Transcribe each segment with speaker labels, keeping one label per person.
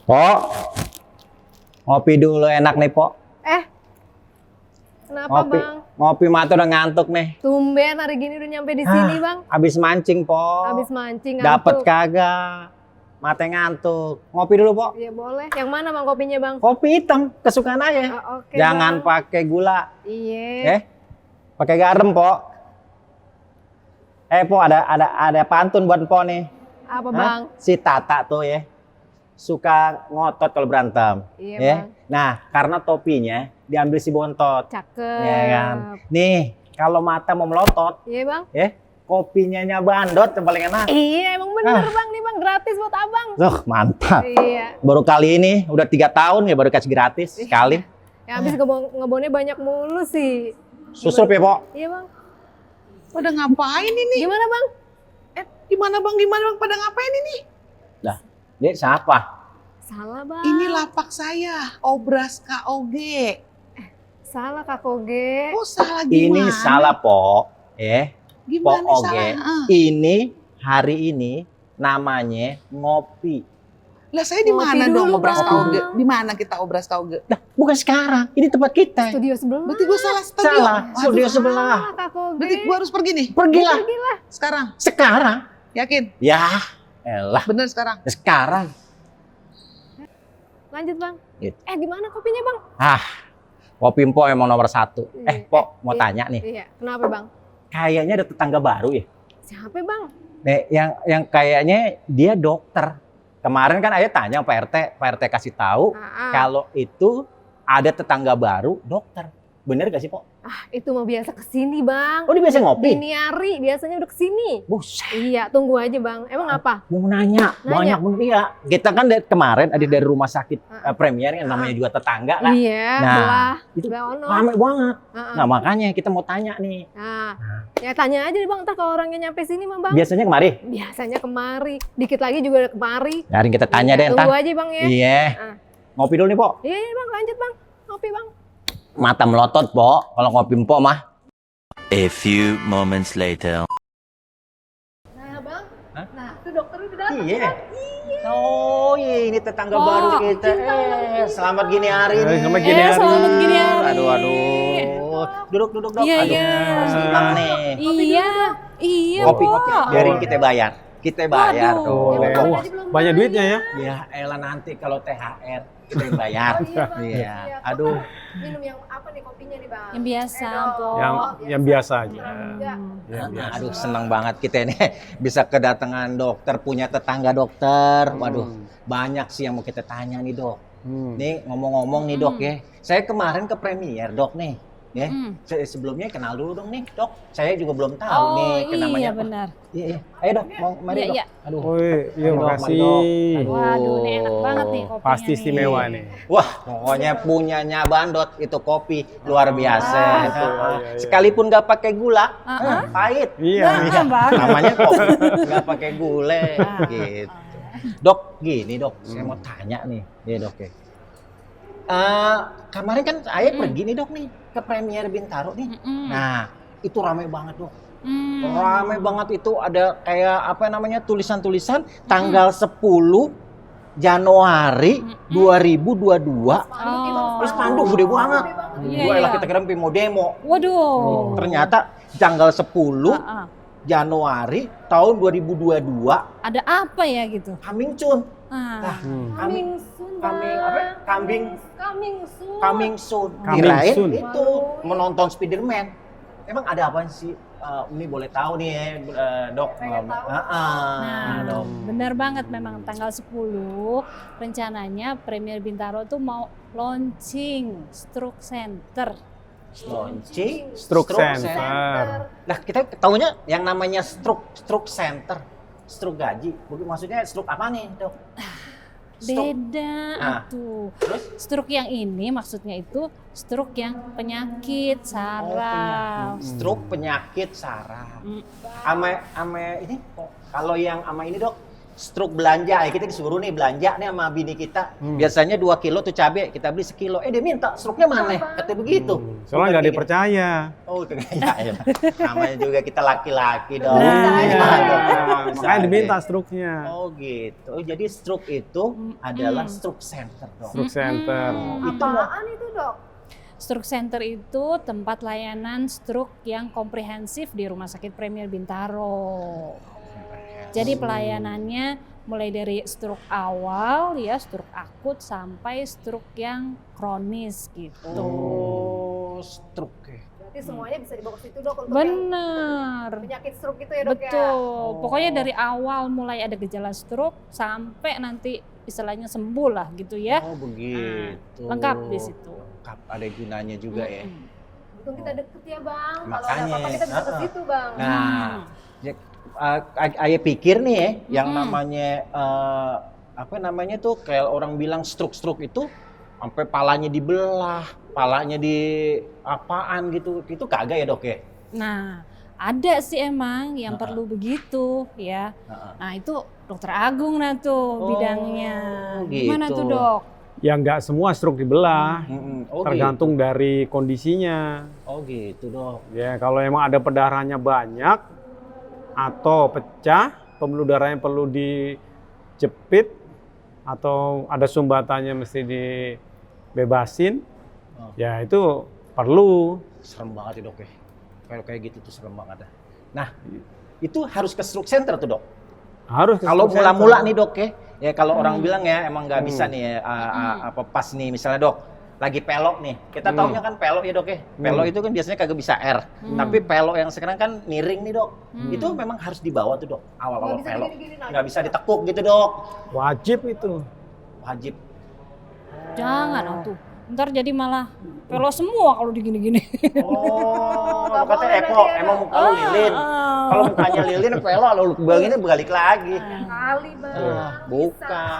Speaker 1: Pok, ngopi dulu enak nih, Pok.
Speaker 2: Kenapa
Speaker 1: Ngopi,
Speaker 2: Bang?
Speaker 1: ngopi mata udah ngantuk nih.
Speaker 2: Tumben hari gini udah nyampe di sini Bang.
Speaker 1: Abis mancing, Pok.
Speaker 2: Habis mancing
Speaker 1: Dapet
Speaker 2: ngantuk.
Speaker 1: kagak? Mata ngantuk. Ngopi dulu, Pok.
Speaker 2: Iya boleh. Yang mana Bang kopinya Bang?
Speaker 1: Kopi hitam, kesukaan aja.
Speaker 2: Oke,
Speaker 1: Jangan
Speaker 2: Bang.
Speaker 1: pakai gula.
Speaker 2: Iya.
Speaker 1: Pakai garam, Pok. Pok, ada pantun buat Pok nih.
Speaker 2: Apa
Speaker 1: Hah?
Speaker 2: Bang?
Speaker 1: Si Tata tuh ya, suka ngotot kalau berantem.
Speaker 2: Iya
Speaker 1: ya.
Speaker 2: Bang.
Speaker 1: Nah, karena topinya diambil si bontot.
Speaker 2: Cakep.
Speaker 1: Ya kan. Nih, kalau mata mau melotot,
Speaker 2: Iya Bang.
Speaker 1: kopinya bandot yang paling enak.
Speaker 2: Iya emang bener Bang nih Bang, gratis buat Abang.
Speaker 1: Mantap.
Speaker 2: Iya.
Speaker 1: Baru kali ini udah 3 tahun ya baru kasih gratis sekali.
Speaker 2: Ya habis ngebonnya banyak mulu sih.
Speaker 1: Susup ya, Pok.
Speaker 2: Iya Bang.
Speaker 3: Pada ngapain ini?
Speaker 2: Gimana Bang?
Speaker 3: Gimana bang? Pada ngapain ini?
Speaker 1: Lah, dia siapa?
Speaker 2: Salah Bang.
Speaker 3: Ini lapak saya, Obras KOG.
Speaker 2: Salah Kak Koge.
Speaker 3: Oh salah gimana?
Speaker 1: Ini salah, Pok.
Speaker 3: Gimana
Speaker 1: Pok
Speaker 3: salah?
Speaker 1: Oge. Ini hari ini namanya ngopi.
Speaker 3: Lah saya di
Speaker 2: Ngopi
Speaker 3: mana dong
Speaker 2: dulu,
Speaker 3: Obras
Speaker 2: Bang.
Speaker 3: KOG? Di mana kita Obras KOG?
Speaker 1: Lah, bukan sekarang. Ini tempat kita.
Speaker 2: Studio sebelah.
Speaker 3: Berarti gue salah studio.
Speaker 1: Salah,
Speaker 3: Waduh,
Speaker 1: studio sebelah.
Speaker 2: Salah Kak Koge.
Speaker 3: Berarti gue harus pergi nih?
Speaker 1: Pergilah.
Speaker 2: Pergilah.
Speaker 3: Sekarang?
Speaker 1: Sekarang.
Speaker 3: Yakin?
Speaker 1: Ya, elah.
Speaker 3: Bener sekarang?
Speaker 1: Sekarang.
Speaker 2: Lanjut Bang.
Speaker 1: Gitu.
Speaker 2: Gimana kopinya Bang?
Speaker 1: Kopi Mpok emang nomor 1.
Speaker 2: Iya.
Speaker 1: Pok, mau
Speaker 2: Iya.
Speaker 1: tanya nih.
Speaker 2: Iya. Kenapa Bang?
Speaker 1: Kayaknya ada tetangga baru ya.
Speaker 2: Siapa Bang?
Speaker 1: Nih, yang kayaknya dia dokter. Kemarin kan Ayah tanya Pak RT kasih tahu kalau itu ada tetangga baru dokter. Bener gak sih, Pok?
Speaker 2: Itu mah biasa kesini Bang.
Speaker 1: Oh, dia biasa ngopi?
Speaker 2: Dini hari biasanya udah kesini.
Speaker 1: Buset.
Speaker 2: Iya, tunggu aja Bang. Emang apa?
Speaker 1: Mau nanya, banyak bener ya. Kita kan dari kemarin ada dari rumah sakit Premier yang namanya juga tetangga kan.
Speaker 2: Iya,
Speaker 1: Nah, itu
Speaker 2: sebelah ono.
Speaker 1: rame banget.
Speaker 2: Heeh.
Speaker 1: Nah, makanya kita mau tanya nih.
Speaker 2: Nah, ya tanya aja deh Bang, ntar kalau orangnya nyampe sini mah Bang.
Speaker 1: Biasanya kemari?
Speaker 2: Biasanya kemari, dikit lagi juga udah kemari.
Speaker 1: Yarin kita tanya deh
Speaker 2: Tunggu
Speaker 1: ntar.
Speaker 2: aja Bang ya.
Speaker 1: Iya.
Speaker 2: Ah.
Speaker 1: Ngopi dulu nih, Pok.
Speaker 2: Iya, iya Bang, lanjut Bang. Ngopi Bang.
Speaker 1: Mata melotot, Pok. Kalau ngopi Mpok mah.
Speaker 4: A few moments later.
Speaker 2: Nah Bang,
Speaker 1: Hah?
Speaker 2: nah itu dokter udah datang.
Speaker 1: Iya.
Speaker 2: Bang.
Speaker 1: Oh, iya ini tetangga
Speaker 2: Oh,
Speaker 1: baru kita.
Speaker 2: cinta lagi.
Speaker 1: Selamat gini hari nih.
Speaker 5: Selamat gini hari.
Speaker 2: Selamat gini hari.
Speaker 1: Aduh. Duduk, Dok.
Speaker 2: Iya,
Speaker 1: Aduh,
Speaker 2: iya.
Speaker 1: senang nih.
Speaker 2: Iya
Speaker 1: Kopi,
Speaker 2: Pok.
Speaker 1: biarin kita bayar. Kita bayar.
Speaker 2: Waduh.
Speaker 1: tuh.
Speaker 2: Ya,
Speaker 5: Wah,
Speaker 2: aja belum
Speaker 5: banyak
Speaker 2: bayar.
Speaker 5: duitnya ya.
Speaker 1: Ya, elah nanti kalau THR kita yang bayar.
Speaker 2: Oh, iya, Bang.
Speaker 1: Iya.
Speaker 2: Iya.
Speaker 1: Aduh.
Speaker 2: Minum yang apa nih kopinya nih Bang?
Speaker 6: Yang biasa,
Speaker 2: Dok.
Speaker 6: Pok.
Speaker 5: Yang biasa aja.
Speaker 2: Enggak.
Speaker 5: Yang biasa.
Speaker 1: Aduh, senang banget kita ini bisa kedatangan dokter, punya tetangga dokter. Waduh, banyak sih yang mau kita tanya nih, Dok. Nih ngomong-ngomong nih, Dok ya. Saya kemarin ke Premier, Dok nih. Ya, sebelumnya kenal dulu dong nih, Dok. Saya juga belum tahu nih namanya
Speaker 6: iya
Speaker 1: apa.
Speaker 6: benar.
Speaker 1: Iya. Ayo, Dok, mari,
Speaker 6: Iya,
Speaker 1: Dok.
Speaker 6: iya.
Speaker 1: Aduh.
Speaker 5: Oh iya,
Speaker 1: Ayo, Dok,
Speaker 5: makasih.
Speaker 1: mari, Dok. Aduh.
Speaker 6: Waduh, ini enak banget nih kopinya.
Speaker 5: Pasti
Speaker 6: nih.
Speaker 5: istimewa nih.
Speaker 1: Wah, pokoknya punyanya Bandot itu kopi luar biasa.
Speaker 5: iya.
Speaker 1: Sekalipun nggak pakai gula, pahit.
Speaker 5: Iya.
Speaker 1: Iya, namanya kopi nggak pakai gula, gitu. Dok, gini Dok, saya mau tanya nih, ya Dok ya. Kemarin kan saya pergi nih Dok nih ke Premier Bintaro nih. Nah, itu ramai banget Dok. Ramai banget itu ada kayak apa namanya tulisan-tulisan tanggal 10 Januari 2022. Terus spanduk gede banget.
Speaker 6: Iya,
Speaker 1: Gua elah
Speaker 6: iya.
Speaker 1: kita kira mau demo.
Speaker 6: Waduh.
Speaker 1: Ternyata tanggal 10
Speaker 6: Ah, ah.
Speaker 1: Januari tahun 2022
Speaker 6: Ada apa ya gitu?
Speaker 1: coming soon.
Speaker 6: Ah.
Speaker 1: Nah,
Speaker 2: Coming soon,
Speaker 1: kambing
Speaker 2: Bang.
Speaker 1: apa? Kambing
Speaker 2: Coming soon.
Speaker 1: coming soon.
Speaker 5: Coming
Speaker 1: Kirain
Speaker 5: soon.
Speaker 1: itu menonton Spiderman. Emang ada apa sih? Ini boleh tahu nih ya, Dok.
Speaker 2: Pengen tahu.
Speaker 6: Nah,
Speaker 1: Dok.
Speaker 6: benar banget memang tanggal 10 rencananya Premier Bintaro tuh mau launching stroke center.
Speaker 1: Launching
Speaker 5: Stroke Center.
Speaker 1: Nah, kita tahunya yang namanya stroke center. Stroke gaji. Maksudnya stroke apa nih, Dok?
Speaker 6: Beda
Speaker 1: Nah,
Speaker 6: tuh.
Speaker 1: terus?
Speaker 6: Stroke yang ini maksudnya itu stroke yang penyakit saraf.
Speaker 1: Stroke penyakit saraf.
Speaker 6: Mm.
Speaker 1: Ame ini kalau yang ama ini dok, stroke belanja ya kita disuruh nih belanja nih sama bini kita. Biasanya 2 kilo tuh cabai kita beli sekilo. Dia minta stroke-nya mana? Katanya begitu.
Speaker 5: Soalnya nggak dipercaya.
Speaker 1: Oh itu ya. Namanya juga kita laki-laki dong.
Speaker 5: Makanya diminta struknya.
Speaker 1: Oh gitu. Oh, jadi stroke itu adalah stroke center dok.
Speaker 5: Struk center.
Speaker 1: Itu dok.
Speaker 2: Apaan itu dok?
Speaker 6: Stroke Center itu tempat layanan stroke yang komprehensif di Rumah Sakit Premier Bintaro. Jadi pelayanannya mulai dari stroke awal ya, stroke akut sampai stroke yang kronis gitu.
Speaker 1: Oh, stroke ya.
Speaker 2: Berarti semuanya bisa dibawa ke situ dok untuk yang
Speaker 6: Bener.
Speaker 2: penyakit stroke itu ya dok ya?
Speaker 6: Betul. Pokoknya dari awal mulai ada gejala stroke sampai nanti istilahnya sembuh lah gitu ya.
Speaker 1: Oh begitu.
Speaker 6: Lengkap di situ.
Speaker 1: Lengkap, ada gunanya juga ya.
Speaker 2: Untung kita deket ya bang. Kalau ada
Speaker 1: Makanya,
Speaker 2: apa-apa kita bisa ke situ bang.
Speaker 1: Nah, ya, ayah pikir nih ya, yang namanya apa namanya tuh kayak orang bilang stroke itu sampai palanya dibelah, palanya di apaan gitu, itu kagak ya dok ya?
Speaker 6: Nah, ada sih emang yang perlu begitu ya. Nah itu dokter Agung nah tuh bidangnya. Gimana
Speaker 1: gitu.
Speaker 6: tuh dok?
Speaker 5: Ya nggak semua stroke dibelah,
Speaker 1: Oh,
Speaker 5: tergantung dari kondisinya.
Speaker 1: Oh gitu dok.
Speaker 5: Ya kalau emang ada perdarahannya banyak atau pecah, pembuluh darahnya perlu dijepit atau ada sumbatannya mesti dibebasin, ya itu perlu.
Speaker 1: Serem banget ya dok ya. Kalau kayak gitu tuh serem banget. Nah, itu harus ke stroke center tuh dok.
Speaker 5: Harus ke
Speaker 1: Kalau
Speaker 5: stroke center.
Speaker 1: mula-mula nih dok ya kalau orang bilang ya emang nggak bisa nih apa pas nih misalnya dok lagi pelok nih, kita taunya kan pelok ya dok ya, pelok itu kan biasanya kagak bisa R, tapi pelok yang sekarang kan miring nih dok, itu memang harus dibawa tuh dok, awal-awal
Speaker 2: Nggak bisa
Speaker 1: pelok,
Speaker 2: gini-gini, nah.
Speaker 1: nggak bisa ditekuk gitu dok,
Speaker 5: Wajib itu.
Speaker 1: wajib.
Speaker 6: Jangan tuh. Ntar jadi malah pelo semua kalau digini-gini.
Speaker 1: Oh,
Speaker 2: Nggak
Speaker 1: kata
Speaker 2: boleh
Speaker 1: Eko,
Speaker 2: berarti ya,
Speaker 1: emang muka lu lilin, kalau mukanya lilin pelok lalu begini balik lagi.
Speaker 2: Kali bang.
Speaker 1: Bukan.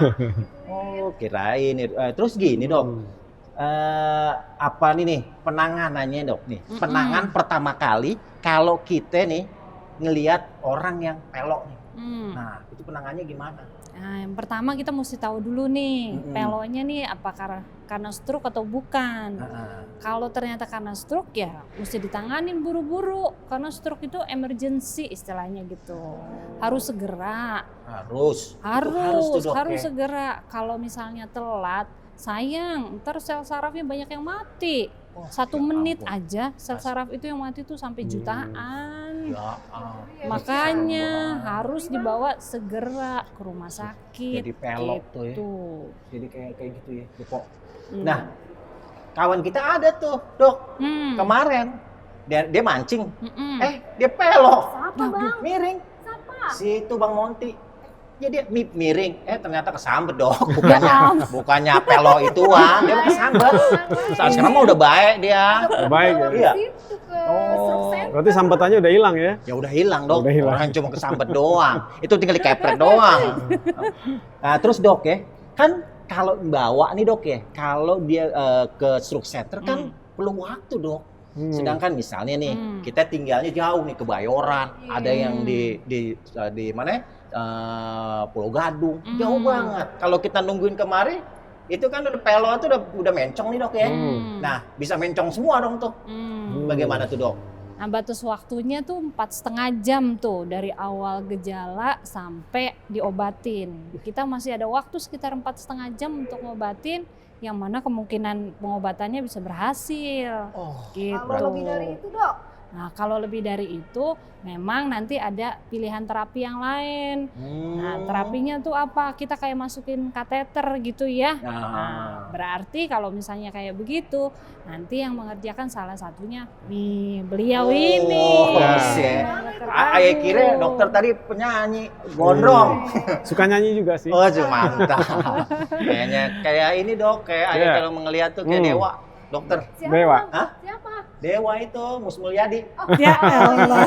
Speaker 1: Oh, kirain. Terus gini dok, apa nih penanganannya dok nih? Penangan pertama kali kalau kita nih ngelihat orang yang pelok nih. Nah, itu penangannya gimana?
Speaker 6: Nah, yang pertama kita mesti tahu dulu nih, pelonya nih apa karena stroke atau bukan. Kalau ternyata karena stroke ya mesti ditanganin buru-buru karena stroke itu emergency istilahnya gitu. Harus segera.
Speaker 1: Harus tuh, Dok, ya.
Speaker 6: Segera. Kalau misalnya telat, sayang, ntar sel sarafnya banyak yang mati. 1 menit
Speaker 1: ampun.
Speaker 6: aja sel saraf itu yang mati tuh sampai jutaan.
Speaker 1: Ya ampun.
Speaker 6: Makanya harus dibawa segera ke rumah sakit.
Speaker 1: Jadi pelok tuh ya.
Speaker 6: gitu.
Speaker 1: Jadi kayak gitu ya, Dok. Nah, kawan kita ada tuh, Dok. Kemarin dia mancing. Dia pelok.
Speaker 2: Siapa bang?
Speaker 1: Miring.
Speaker 2: Siapa?
Speaker 1: Si itu Bang Monty. Jadi dia miring, ternyata kesambet dok. Bukannya pelok ituan, dia kesambet. Sekarang mah udah baik dia.
Speaker 5: Baik ya.
Speaker 1: Iya.
Speaker 2: Situ ke stroke center.
Speaker 5: Berarti sambatannya udah hilang ya?
Speaker 1: Ya udah hilang dok.
Speaker 5: Udah hilang.
Speaker 1: Orang cuma kesambet doang. Itu tinggal dikepret doang. Nah terus dok ya, kan kalau bawa nih dok ya, kalau dia ke stroke center kan perlu waktu dok. Sedangkan misalnya nih kita tinggalnya jauh nih ke Bayoran, ada yang di mana? Pulau Gadung, jauh banget. Kalau kita nungguin kemari, itu kan udah pelo itu udah mencong nih dok ya. Nah bisa mencong semua dong tuh. Bagaimana tuh dok?
Speaker 6: Nah batas waktunya tuh 4,5 jam tuh dari awal gejala sampai diobatin. Kita masih ada waktu sekitar 4,5 jam untuk ngobatin, yang mana kemungkinan pengobatannya bisa berhasil. Gitu.
Speaker 2: Kalau lebih dari itu dok?
Speaker 6: Nah kalau lebih dari itu memang nanti ada pilihan terapi yang lain. Nah terapinya tuh apa? Kita kayak masukin kateter gitu ya. Nah, berarti kalau misalnya kayak begitu, nanti yang mengerjakan salah satunya nih beliau ini.
Speaker 1: Ayah kira dokter tadi penyanyi gondrong.
Speaker 5: Suka nyanyi juga sih.
Speaker 1: Oh mantap. Kayaknya kayak ini dok, kayak ayah kalau ngeliat tuh kayak dewa. Dokter.
Speaker 2: Siapa?
Speaker 5: Dewa.
Speaker 2: Bang? Siapa?
Speaker 1: Dewa itu, Mus Mulyadi.
Speaker 6: Ya Allah.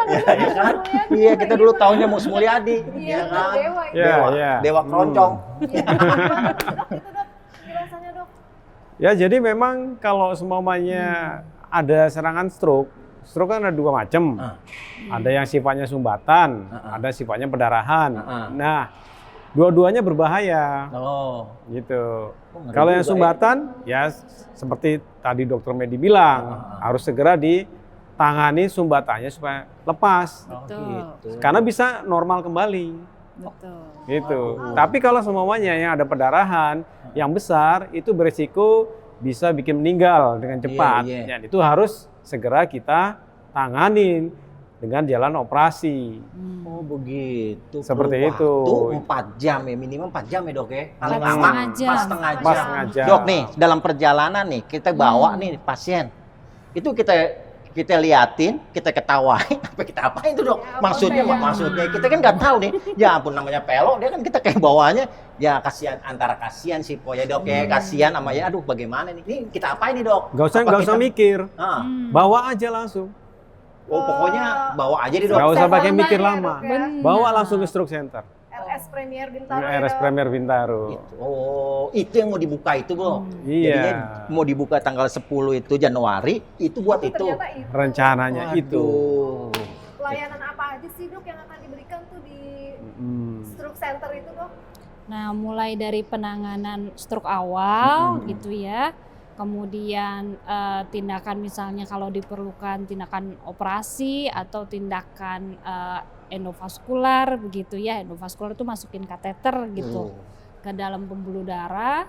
Speaker 1: Iya kan? Iya, kita dulu taunya Mus Mulyadi. Iya kan?
Speaker 2: Dewa itu.
Speaker 5: Ya,
Speaker 1: Dewa,
Speaker 5: ya.
Speaker 1: Dewa keroncong.
Speaker 2: Iya. Dok, itu dok, penjelasannya dok.
Speaker 5: Ya, jadi memang kalau semuanya ada serangan stroke kan ada dua macam. Ada yang sifatnya sumbatan, ada sifatnya pendarahan. Nah, dua-duanya berbahaya.
Speaker 1: Oh,
Speaker 5: Gitu.
Speaker 1: ngeri
Speaker 5: Kalau yang
Speaker 1: juga
Speaker 5: sumbatan, ya seperti tadi Dokter Medi bilang, harus segera ditangani sumbatannya supaya lepas.
Speaker 1: Oh,
Speaker 6: Betul.
Speaker 1: gitu.
Speaker 5: Karena bisa normal kembali.
Speaker 6: Betul.
Speaker 5: Gitu. Tapi kalau semuanya yang ada pendarahan yang besar, itu beresiko bisa bikin meninggal dengan cepat.
Speaker 1: Iya.
Speaker 5: Dan itu harus segera kita tanganin dengan jalan operasi.
Speaker 1: Oh begitu.
Speaker 5: Seperti
Speaker 1: Perlu
Speaker 5: itu.
Speaker 1: waktu 4 jam ya, minimal 4 jam ya dok ya. Paling
Speaker 6: 4,5
Speaker 1: lama
Speaker 6: jam.
Speaker 1: 4,5 jam.
Speaker 5: 4,5 jam.
Speaker 1: Dok nih, dalam perjalanan nih kita bawa nih pasien. Itu kita liatin, kita ketawain, apa kita apain tuh dok?
Speaker 2: Ya,
Speaker 1: Maksudnya kita kan nggak tahu nih. Ya ampun namanya pelok, dia kan kita kayak bawanya. Ya kasihan sih po ya dok ya, kasihan sama ya. Aduh bagaimana nih? Ini kita apain nih dok?
Speaker 5: Nggak
Speaker 1: Apa
Speaker 5: usah
Speaker 1: kita-
Speaker 5: mikir,
Speaker 1: Ah.
Speaker 5: bawa aja langsung.
Speaker 1: Oh pokoknya bawa aja nih dok.
Speaker 5: Nggak usah pakai
Speaker 2: Saya
Speaker 5: mikir
Speaker 2: tambah ya,
Speaker 5: lama.
Speaker 2: dok, ya.
Speaker 5: Bawa langsung ke stroke center.
Speaker 2: RS Premier Bintaro. ya,
Speaker 5: RS
Speaker 2: dok.
Speaker 5: Premier Bintaro.
Speaker 1: Oh, itu yang mau dibuka itu, Bro.
Speaker 5: Iya.
Speaker 1: Jadinya mau dibuka tanggal 10 itu Januari, itu buat
Speaker 2: Tapi
Speaker 1: itu.
Speaker 2: ternyata itu.
Speaker 5: Rencananya itu.
Speaker 1: Waduh.
Speaker 2: Pelayanan apa aja sih dok yang akan diberikan tuh di stroke center itu dok?
Speaker 6: Nah, mulai dari penanganan stroke awal gitu ya. Kemudian tindakan misalnya kalau diperlukan tindakan operasi atau tindakan endovaskular begitu ya. Endovaskular itu masukin kateter gitu ke dalam pembuluh darah.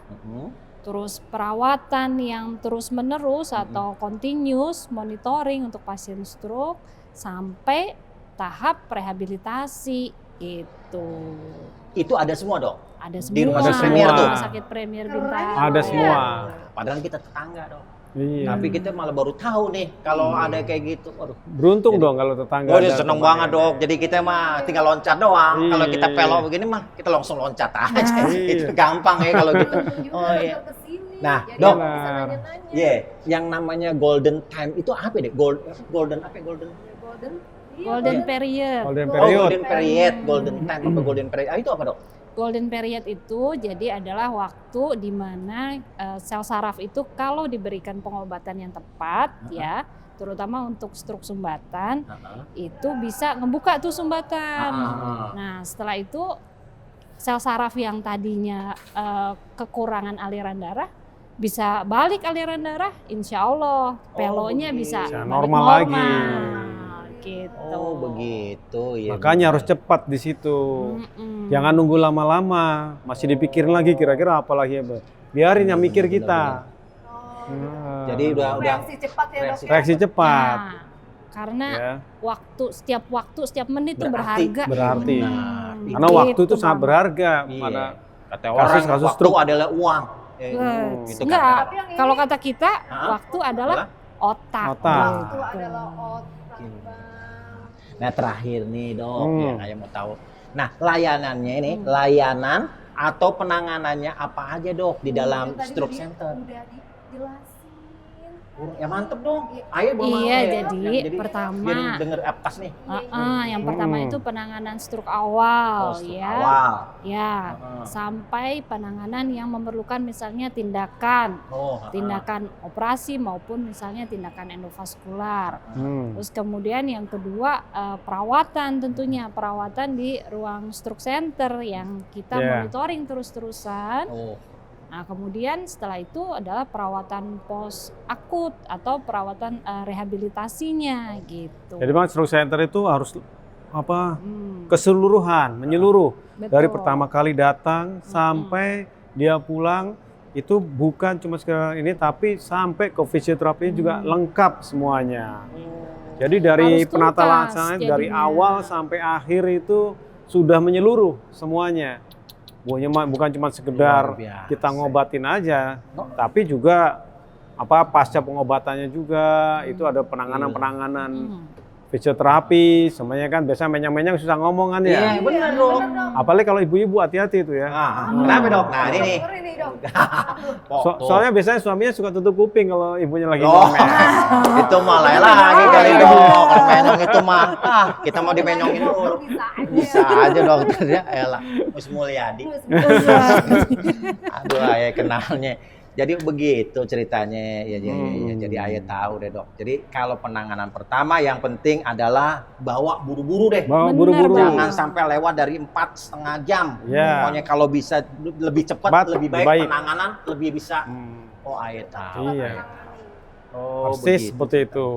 Speaker 6: Terus perawatan yang terus-menerus atau continuous monitoring untuk pasien stroke sampai tahap rehabilitasi gitu.
Speaker 1: Itu ada semua, Dok.
Speaker 6: Ada semua.
Speaker 1: Di rumah
Speaker 5: sakit Premier tuh?
Speaker 6: Rumah sakit Premier Bintaro.
Speaker 5: Ada semua.
Speaker 1: Padahal kita tetangga, Dok.
Speaker 5: Iya.
Speaker 1: Tapi kita malah baru tahu nih kalau ada kayak gitu. Waduh.
Speaker 5: Beruntung dong kalau tetangga.
Speaker 1: Oh,
Speaker 5: ada
Speaker 1: seneng
Speaker 5: teman
Speaker 1: banget,
Speaker 5: yang-
Speaker 1: Dok. Jadi kita mah tinggal loncat doang.
Speaker 5: Iya.
Speaker 1: Kalau kita pelok begini mah kita langsung loncat aja.
Speaker 5: Iya.
Speaker 1: Itu gampang ya kalau gitu.
Speaker 2: Gimana
Speaker 1: Oh iya.
Speaker 2: dok kesini?
Speaker 1: Nah,
Speaker 2: Jadi
Speaker 1: dok.
Speaker 2: aku bisa nanya-nanya.
Speaker 1: Iya, yang namanya golden time itu apa deh? Golden apa ya? Golden?
Speaker 2: Golden. Iya,
Speaker 6: Golden period.
Speaker 5: Golden
Speaker 1: Oh,
Speaker 5: period.
Speaker 1: golden period, golden time apa golden period? Ah, itu apa, Dok?
Speaker 6: Golden period itu jadi adalah waktu di mana sel saraf itu kalau diberikan pengobatan yang tepat ya, terutama untuk stroke sumbatan, itu bisa ngebuka tuh sumbatan. Nah, setelah itu sel saraf yang tadinya kekurangan aliran darah bisa balik aliran darah, insya Allah pelonya bisa
Speaker 5: Bisa
Speaker 6: balik
Speaker 5: normal lagi.
Speaker 6: gitu.
Speaker 1: Oh, begitu ya.
Speaker 5: Makanya harus cepat di situ. Jangan nunggu lama-lama. Masih dipikirin lagi kira-kira apa lagi ya, Mbak. Biarin yang mikir kita.
Speaker 2: Oh,
Speaker 5: Nah,
Speaker 1: Jadi udah
Speaker 2: reaksi cepat ya dok. ya?
Speaker 5: reaksi cepat.
Speaker 6: Nah, karena
Speaker 5: Ya.
Speaker 6: waktu setiap menit itu
Speaker 1: Berarti.
Speaker 6: berharga.
Speaker 5: Berarti.
Speaker 1: Benar.
Speaker 5: Karena waktu itu sangat
Speaker 6: Bang.
Speaker 5: berharga
Speaker 1: Iya.
Speaker 5: pada
Speaker 1: Kata orang
Speaker 5: kasus
Speaker 1: waktu
Speaker 5: stroke.
Speaker 1: adalah uang.
Speaker 5: Gitu
Speaker 1: kan.
Speaker 6: Enggak,
Speaker 2: Tapi yang ini-
Speaker 6: kalau kata kita
Speaker 1: Hah?
Speaker 6: waktu adalah otak.
Speaker 5: Otak.
Speaker 2: Itu adalah otak bang.
Speaker 1: Nah, terakhir nih, Dok,
Speaker 5: Hmm.
Speaker 1: yang saya mau tahu. Nah, layanannya ini, layanan atau penanganannya apa aja, Dok, di dalam
Speaker 2: Tadi
Speaker 1: stroke
Speaker 2: udah
Speaker 1: center?
Speaker 2: Udah dijelasin.
Speaker 1: Ya mantep dong. Ayo belum
Speaker 6: Iya,
Speaker 1: mau, ya.
Speaker 6: jadi pertama-
Speaker 1: biar denger apkas nih.
Speaker 6: Yang pertama itu penanganan stroke awal
Speaker 1: stroke
Speaker 6: ya.
Speaker 1: awal.
Speaker 6: Ya,
Speaker 1: Heeh.
Speaker 6: sampai penanganan yang memerlukan misalnya tindakan tindakan operasi maupun misalnya tindakan endovaskular. Terus kemudian yang kedua perawatan, tentunya perawatan di ruang stroke center yang kita
Speaker 5: Yeah.
Speaker 6: monitoring terus-terusan.
Speaker 1: Oh.
Speaker 6: Nah, kemudian setelah itu adalah perawatan pos akut atau perawatan rehabilitasinya gitu.
Speaker 5: Jadi Bang, stroke center itu harus apa?
Speaker 6: Hmm,
Speaker 5: Keseluruhan, menyeluruh.
Speaker 6: betul.
Speaker 5: Dari pertama kali datang sampai dia pulang, itu bukan cuma sekedar ini, tapi sampai ke fisioterapi juga lengkap semuanya. Jadi dari
Speaker 6: Harus
Speaker 5: penata
Speaker 6: tuntas
Speaker 5: laksanaan dari
Speaker 6: jadinya.
Speaker 5: awal sampai akhir itu sudah menyeluruh semuanya. Bukan cuma sekedar
Speaker 1: Luar biasa.
Speaker 5: kita ngobatin aja, tapi juga pasca pengobatannya juga itu ada penanganan-penanganan
Speaker 6: Hmm.
Speaker 5: fisioterapi, semuanya kan biasa menyang-menyang susah ngomong kan ya.
Speaker 1: Iya, benar dok.
Speaker 5: Apalagi kalau ibu-ibu hati-hati itu ya.
Speaker 1: Kenapa dok? Nah ini nih.
Speaker 2: Ngeri nih dok.
Speaker 5: Soalnya biasanya suaminya suka tutup kuping kalau ibunya lagi
Speaker 1: Oh,
Speaker 5: ngomel.
Speaker 1: itu mah lain lagi kali dok. Kalau menyong itu mah, kita mau dimenyongin dulu.
Speaker 2: Bisa
Speaker 1: Bisa aja dokternya, elah. Mus Mulyadi. Aduh, ayah kenalnya. Jadi begitu ceritanya, jadi ayah tahu deh dok. Jadi kalau penanganan pertama yang penting adalah bawa buru-buru deh.
Speaker 5: Bawa
Speaker 6: Bener,
Speaker 5: buru-buru.
Speaker 1: Jangan sampai lewat dari 4,5 jam.
Speaker 5: Ya.
Speaker 1: Pokoknya kalau bisa lebih cepat, lebih baik, penanganan lebih bisa. Oh ayah tahu.
Speaker 5: Iya.
Speaker 1: Oh
Speaker 5: Persis
Speaker 1: begitu.
Speaker 5: seperti itu.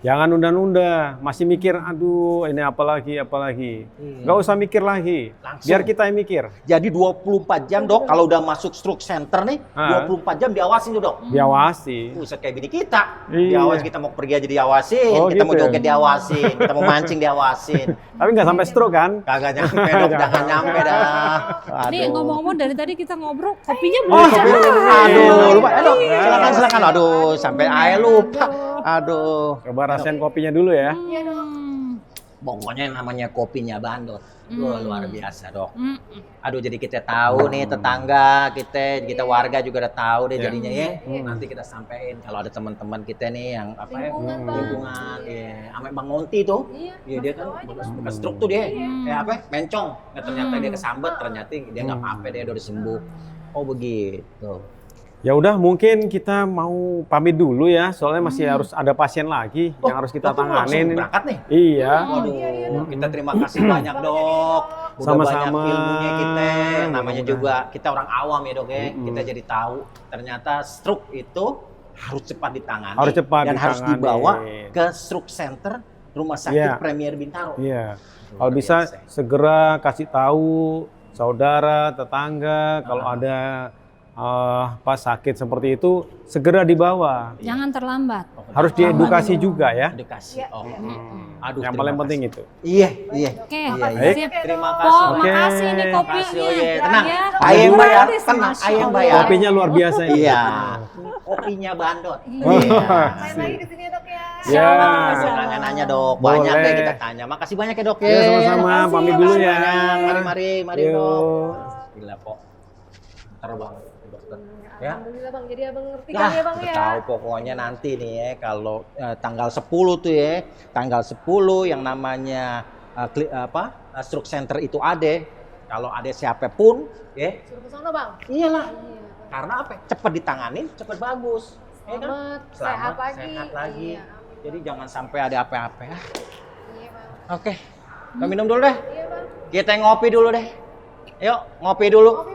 Speaker 5: Jangan nunda-nunda, masih mikir, aduh ini apa lagi. Nggak usah mikir lagi,
Speaker 1: Langsung.
Speaker 5: biar kita yang mikir.
Speaker 1: Jadi 24 jam dok, kalau udah masuk stroke center nih, 24 jam diawasin tuh dok.
Speaker 5: Diawasi.
Speaker 1: Buset kayak bini kita.
Speaker 5: Iya.
Speaker 1: Diawasin, kita mau pergi aja diawasin,
Speaker 5: Oh,
Speaker 1: kita
Speaker 5: gitu
Speaker 1: mau
Speaker 5: ya?
Speaker 1: joget diawasin, kita mau mancing diawasin.
Speaker 5: Tapi nggak sampai stroke kan?
Speaker 1: Kagak nyampe dok, jangan nyampe dah.
Speaker 6: Nih ngomong-ngomong dari tadi kita ngobrol, kopinya
Speaker 1: Oh,
Speaker 6: belum.
Speaker 1: kopi dulu. Aduh, lupa. Dok, silakan. Aduh, sampai ayah lupa. Aduh.
Speaker 5: Coba rasain kopinya dulu ya.
Speaker 2: Iya dok.
Speaker 1: Pokoknya namanya kopinya Bandot. Luar biasa, Dok.
Speaker 6: Mm.
Speaker 1: Aduh, jadi kita tahu nih tetangga kita warga juga udah tahu deh jadinya ya. Nanti kita sampein kalau ada teman-teman kita nih yang apa ya,
Speaker 2: Lingkungan, Bang.
Speaker 1: lingkungan, ya. Ame Bang Monti tuh.
Speaker 2: Iya,
Speaker 1: Dia kan bekas stroke tuh dia. Ya apa? Mencong. Nggak, ternyata dia kesambet, ternyata dia nggak apa-apa, dia udah sembuh. Oh, begitu.
Speaker 5: Ya udah, mungkin kita mau pamit dulu ya, soalnya masih harus ada pasien lagi yang harus kita
Speaker 1: Dok, langsung
Speaker 5: tanganin.
Speaker 1: berangkat nih.
Speaker 5: Iya.
Speaker 1: Waduh, kita terima kasih banyak dok. Udah
Speaker 5: Sama-sama.
Speaker 1: banyak ilmunya kita. Namanya juga kita orang awam ya dok ya. Kita jadi tahu ternyata stroke itu harus cepat ditangani.
Speaker 5: Harus cepat
Speaker 1: dan harus
Speaker 5: ditangani.
Speaker 1: dibawa ke stroke center Rumah Sakit
Speaker 5: Iya.
Speaker 1: Premier Bintaro.
Speaker 5: Iya.
Speaker 1: Luar
Speaker 5: Kalau bisa
Speaker 1: biasa.
Speaker 5: segera kasih tahu saudara, tetangga, kalau ada pas sakit seperti itu segera dibawa.
Speaker 6: Jangan terlambat.
Speaker 5: Harus diedukasi juga ya.
Speaker 1: Edukasi.
Speaker 2: Iya,
Speaker 1: Oh.
Speaker 2: iya.
Speaker 1: Aduh,
Speaker 5: Yang
Speaker 1: terima
Speaker 5: paling
Speaker 1: kasih.
Speaker 5: penting itu.
Speaker 1: Iya, iya.
Speaker 6: Oke,
Speaker 5: Baik.
Speaker 6: sip.
Speaker 1: Terima
Speaker 6: Po,
Speaker 1: kasih.
Speaker 5: Oke.
Speaker 6: makasih nih
Speaker 1: Makasih,
Speaker 6: kopinya.
Speaker 1: oh iya. Tenang,
Speaker 6: Ya.
Speaker 1: ayah yang bayar.
Speaker 6: Gratis,
Speaker 1: Tenang,
Speaker 6: Masya
Speaker 1: ayah yang
Speaker 6: Allah.
Speaker 1: bayar.
Speaker 5: Kopinya luar biasa ini.
Speaker 1: Iya. Kopinya Bandot.
Speaker 6: Iya.
Speaker 2: Main lagi ke sini ya dok ya.
Speaker 5: Ya.
Speaker 1: Masih nanya-nanya dok, banyak
Speaker 5: Boleh.
Speaker 1: deh kita tanya. Makasih banyak ya dok ya.
Speaker 5: Ya, sama-sama.
Speaker 6: Makasih,
Speaker 5: Pamit dulu
Speaker 1: Makasih
Speaker 5: ya.
Speaker 1: banyak. Mari
Speaker 5: Yuk.
Speaker 1: dok. Gila pok. Ntar bang, dokter. Ya.
Speaker 2: Alhamdulillah bang, jadi abang ngerti
Speaker 1: Nah,
Speaker 2: kan ya bang
Speaker 1: udah
Speaker 2: ya.
Speaker 1: tahu pokoknya nanti nih ya kalau tanggal 10 tuh ya, tanggal 10 yang namanya stroke center itu ada. Kalau ada siapapun ya,
Speaker 2: Suruh ke sana bang.
Speaker 1: iyalah.
Speaker 2: Iya.
Speaker 1: Karena apa? Cepat ditanganin, cepat bagus. Ya kan?
Speaker 2: Selamat,
Speaker 1: Selamat,
Speaker 2: sehat lagi.
Speaker 1: sehat lagi.
Speaker 2: Iya, amin.
Speaker 1: Jadi jangan sampai ada apa-apa ya.
Speaker 2: Iya bang.
Speaker 1: Oke, kita minum dulu deh.
Speaker 2: Iya bang.
Speaker 1: Kita ngopi dulu deh. Yuk, ngopi dulu.
Speaker 2: Oke